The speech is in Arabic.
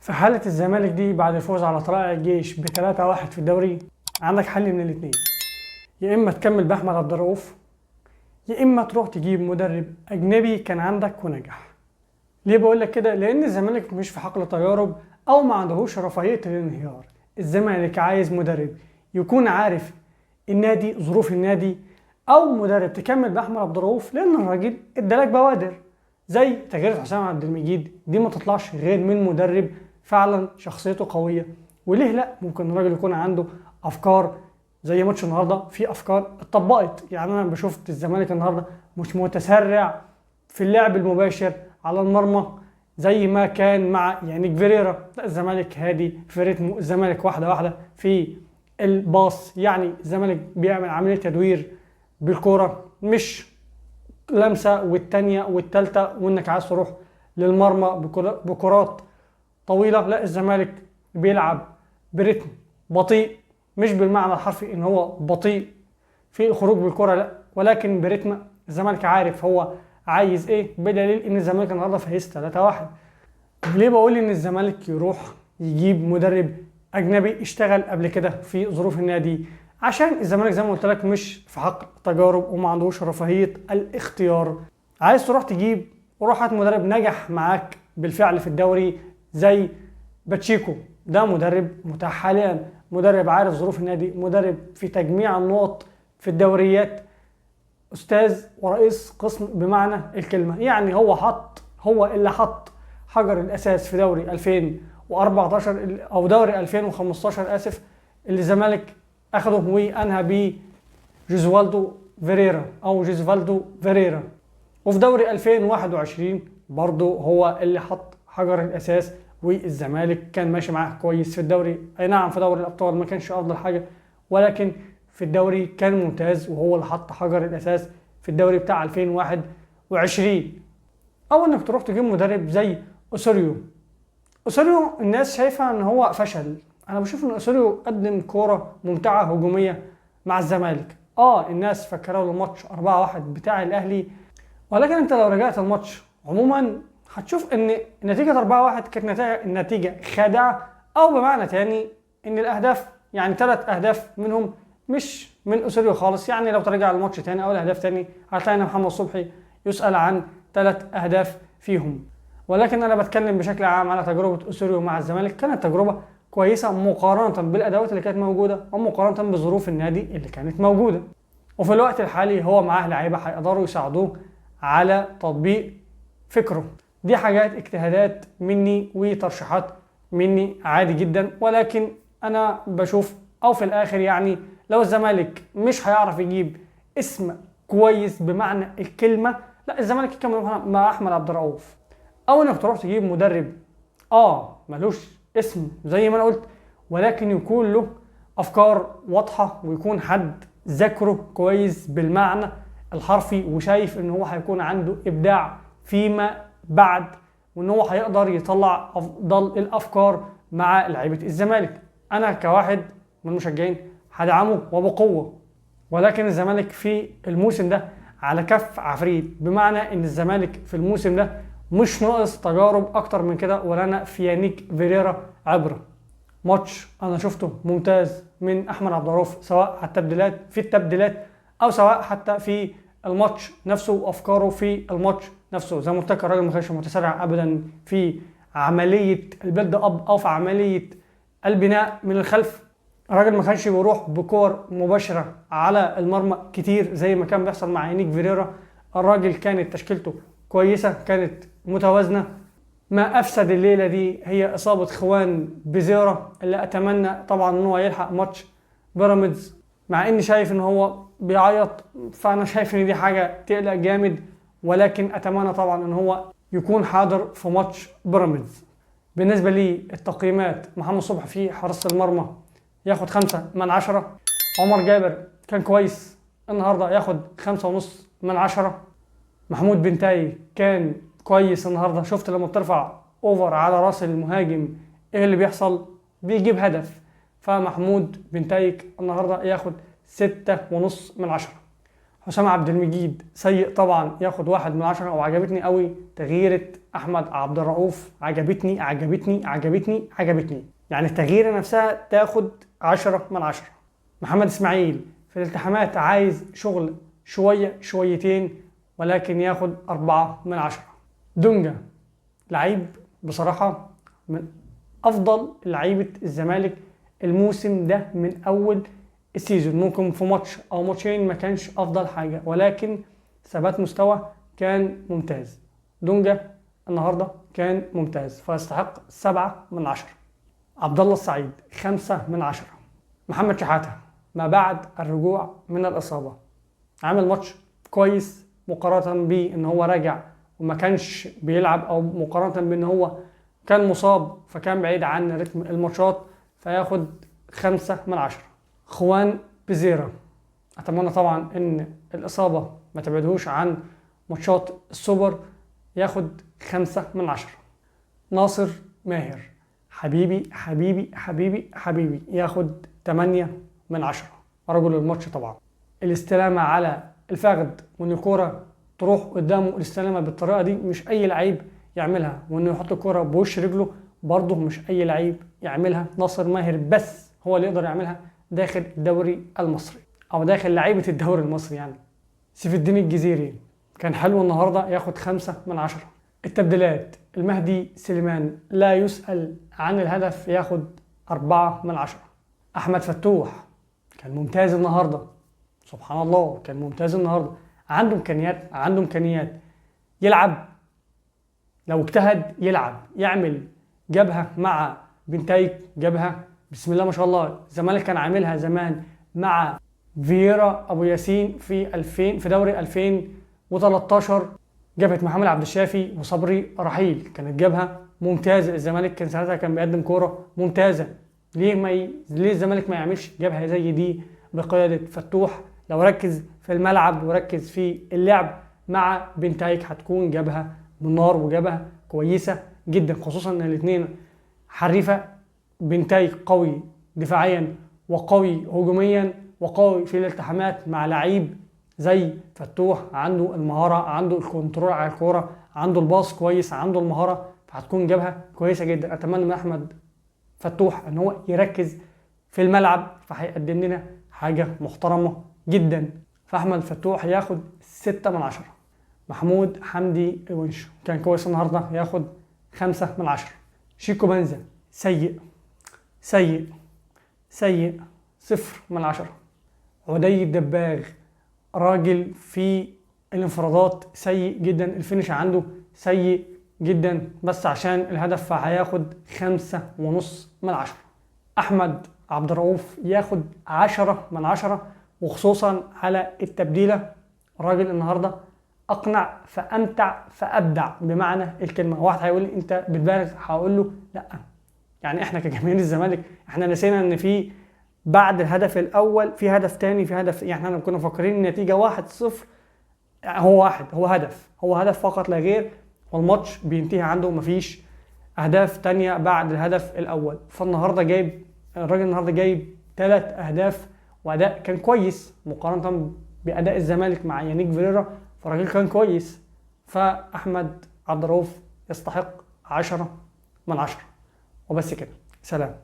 في حالة الزمالك دي بعد الفوز على طلائع الجيش ب3-1 في الدوري، عندك حل من الاتنين: يا إما تكمل بأحمد عبد الرؤوف، يا إما تروح تجيب مدرب أجنبي كان عندك ونجح. ليه بقول لك كده؟ لأن الزمالك مش في حقل تجارب أو ما عندهوش رفاهية الانهيار. الزمالك عايز مدرب يكون عارف النادي، ظروف النادي، أو مدرب تكمل بأحمد عبد الرؤوف لأن الراجل ادالك بوادر زي تغيير حسام عبد المجيد. دي ما تطلعش غير من مدرب فعلا شخصيته قويه. وليه لا؟ ممكن الراجل يكون عنده افكار زي ماتش النهارده، في افكار اتطبقت. يعني انا بشوف الزمالك النهارده مش متسرع في اللعب المباشر على المرمى زي ما كان مع يانيك فيريرا. لا، الزمالك هادي في رتمه، الزمالك واحده واحده في الباص. يعني الزمالك بيعمل عمليه تدوير بالكوره، مش لمسه والتانيه والتالته وانك عايز تروح للمرمى بكرات طويله. لا، الزمالك بيلعب برتم بطيء، مش بالمعنى الحرفي ان هو بطيء في الخروج بالكره، لا، ولكن برتم. الزمالك عارف هو عايز ايه، بدليل ان الزمالك النهارده فايز 3-1. ليه بقول ان الزمالك يروح يجيب مدرب اجنبي اشتغل قبل كده في ظروف النادي؟ عشان الزمالك زي ما قلت لك مش في حق تجارب وما عندوش رفاهيه الاختيار. عايز تروح تجيب، وروح هات مدرب نجح معاك بالفعل في الدوري زي باتشيكو. ده مدرب متاح حاليا، مدرب عارف ظروف النادي، مدرب في تجميع النقط في الدوريات، استاذ ورئيس قسم بمعنى الكلمه. يعني هو اللي حط حجر الاساس في دوري 2014 او دوري 2015 اسف، اللي الزمالك اخده وانهى بيه جوزفالدو فيريرا. وفي دوري 2021 برضه هو اللي حط حجر الاساس، والزمالك كان ماشي معاه كويس في الدوري. اي نعم، في دوري الابطال ما كانش افضل حاجه، ولكن في الدوري كان ممتاز، وهو اللي حط حجر الاساس في الدوري بتاع 2021. او انك تروح تجيب مدرب زي اوسوريو. الناس شايفه ان هو فشل. انا بشوف ان اوسوريو قدم كوره ممتعه هجوميه مع الزمالك. الناس فكروا الماتش 4-1 بتاع الاهلي، ولكن انت لو رجعت الماتش عموما هتشوف ان نتيجة 4-1 كانت نتيجة خادعة، او بمعنى تاني ان الاهداف، يعني 3 اهداف منهم مش من اوسوريو خالص. يعني لو ترجع الماتش تاني او الاهداف تاني هتلاقي ان محمد صبحي يسأل عن 3 اهداف فيهم. ولكن انا بتكلم بشكل عام على تجربة اوسوريو مع الزمالك، كانت تجربة كويسة مقارنة بالادوات اللي كانت موجودة ومقارنة بظروف النادي اللي كانت موجودة. وفي الوقت الحالي هو معاه لعيبة هيقدروا يساعدوه على تطبيق فكره. دي حاجات اجتهادات مني وترشيحات مني عادي جدا، ولكن انا بشوف او في الاخر يعني لو الزمالك مش هيعرف يجيب اسم كويس بمعنى الكلمة، لا، الزمالك يكمل مع احمد عبد الرؤوف. او انك تروح تجيب مدرب ملوش اسم زي ما انا قلت، ولكن يكون له افكار واضحة ويكون حد ذاكره كويس بالمعنى الحرفي وشايف ان هو هيكون عنده ابداع فيما بعد، وان هو هيقدر يطلع افضل الافكار مع لعيبه الزمالك. انا كواحد من المشجعين هدعمه وبقوه، ولكن الزمالك في الموسم ده على كف عفريت، بمعنى ان الزمالك في الموسم ده مش ناقص تجارب اكتر من كده. ولنا في يانيك فيريرا عبره. ماتش انا شفته ممتاز من احمد عبد الرؤوف، سواء على التبديلات او سواء حتى في الماتش نفسه وافكاره في الماتش نفسه. زي ما قلت لك الراجل ما كانش متسرع ابدا في عمليه البيلد اب او في عمليه البناء من الخلف. الراجل ما كانش بيروح بكور مباشره على المرمى كتير زي ما كان بيحصل مع يانيك فيريرا. الراجل كانت تشكيلته كويسه، كانت متوازنه. ما افسد الليله دي هي اصابه خوان بزيرة، اللي اتمنى طبعا ان هو يلحق ماتش بيراميدز، مع اني شايف ان هو بيعيط. فانا شايف ان دي حاجه تقلق جامد، ولكن اتمنى طبعا ان هو يكون حاضر في ماتش بيراميدز. بالنسبه لي التقييمات: محمد صبحي في حراسه المرمى ياخد 5/10. عمر جابر كان كويس النهارده ياخد 5.5/10. محمود بنتاي كان كويس النهارده. شفت لما بترفع اوفر على راس المهاجم ايه اللي بيحصل؟ بيجيب هدف. فمحمود بنتايك النهارده ياخد 6.5/10. حسام عبد المجيد سيء طبعا، ياخد 1/10. وعجبتني قوي تغييرة احمد عبد الرؤوف عجبتني عجبتني عجبتني عجبتني، يعني التغيير نفسها تاخد 10 من 10. محمد اسماعيل في الالتحامات عايز شغل شوية شويتين، ولكن ياخد 4 من 10. دونجا لعيب بصراحة من افضل لعيبة الزمالك الموسم ده من اول السيزون. ممكن في ماتش او ماتشين ما كانش افضل حاجة، ولكن ثبات مستوى كان ممتاز. دونجا النهاردة كان ممتاز، فيستحق 7 من 10. عبد الله السعيد 5 من 10. محمد شحاتة ما بعد الرجوع من الإصابة عامل ماتش كويس مقارنة بان هو راجع وما كانش بيلعب، او مقارنة بان هو كان مصاب فكان بعيد عن رتم الماتشات، فياخد 5 من 10. خوان بيزيرا اتمنى طبعا ان الاصابة ما تبعدهوش عن ماتشات السوبر، ياخد 5 من 10. ناصر ماهر حبيبي حبيبي حبيبي حبيبي ياخد 8 من 10. رجل الماتش طبعا. الاستلامة على الفخذ وان الكورة تروح قدامه الاستلامة بالطريقة دي مش اي لعيب يعملها، وانه يحط الكورة بوش رجله برضه مش اي لعيب يعملها. ناصر ماهر بس هو اللي يقدر يعملها داخل الدوري المصري، او داخل لعيبة الدوري المصري يعني. سيف الدين الجزيري كان حلو النهاردة، ياخد 5 من 10. التبديلات المهدي سليمان لا يسأل عن الهدف، ياخد 4 من 10. احمد فتوح كان ممتاز النهاردة، سبحان الله كان ممتاز النهاردة. عنده امكانيات يلعب، لو اجتهد يلعب يعمل جبهة مع بنتايك، جبهة بسم الله ما شاء الله. الزمالك كان عاملها زمان مع فييرا ابو ياسين في دوري 2013، جبهة محمد عبد الشافي وصبري رحيل، كانت جبهة ممتازة. الزمالك كان ساعتها كان بيقدم كورة ممتازة. ليه الزمالك ما يعملش جبهة زي دي بقيادة فتوح؟ لو ركز في الملعب وركز في اللعب مع بنتايك هتكون جبهة من نار وجبهة كويسة جدا، خصوصا ان الاثنين حريفة. بنتايك قوي دفاعيا وقوي هجوميا وقوي في الالتحامات، مع لعيب زي فتوح عنده المهارة، عنده الكنترول على الكورة، عنده الباص كويس، عنده المهارة، فهتكون جبهة كويسة جدا. اتمنى من احمد فتوح ان هو يركز في الملعب، فهيقدم لنا حاجة محترمة جدا. فاحمد فتوح ياخد 6 من 10. محمود حمدي الونش كان كويس النهارده، ياخد 5 من 10. شيكو بنزا سيء سيء سيء 0 من 10. عدي الدباغ راجل في الانفرادات سيء جدا، الفينش عنده سيء جدا، بس عشان الهدف فهياخد 5.5 من 10. احمد عبد الرؤوف ياخد 10 من 10، وخصوصا على التبديلة. الراجل النهارده اقنع فامتع فابدع بمعنى الكلمه. واحد هيقول لي انت بتبالغ، هقول له لا، يعني احنا كجماهير الزمالك احنا نسينا ان في بعد الهدف الاول في هدف تاني، في هدف، يعني احنا كنا مفكرين النتيجه 1-0، هو هدف فقط لا غير، والماتش بينتهي عنده، مفيش اهداف تانية بعد الهدف الاول. فالنهارده الراجل النهارده جايب 3 اهداف، واداء كان كويس مقارنه باداء الزمالك مع يانيك فيريرا، فالراجل كان كويس. فاحمد عبد الرؤوف يستحق 10 من 10. وبس كده، سلام.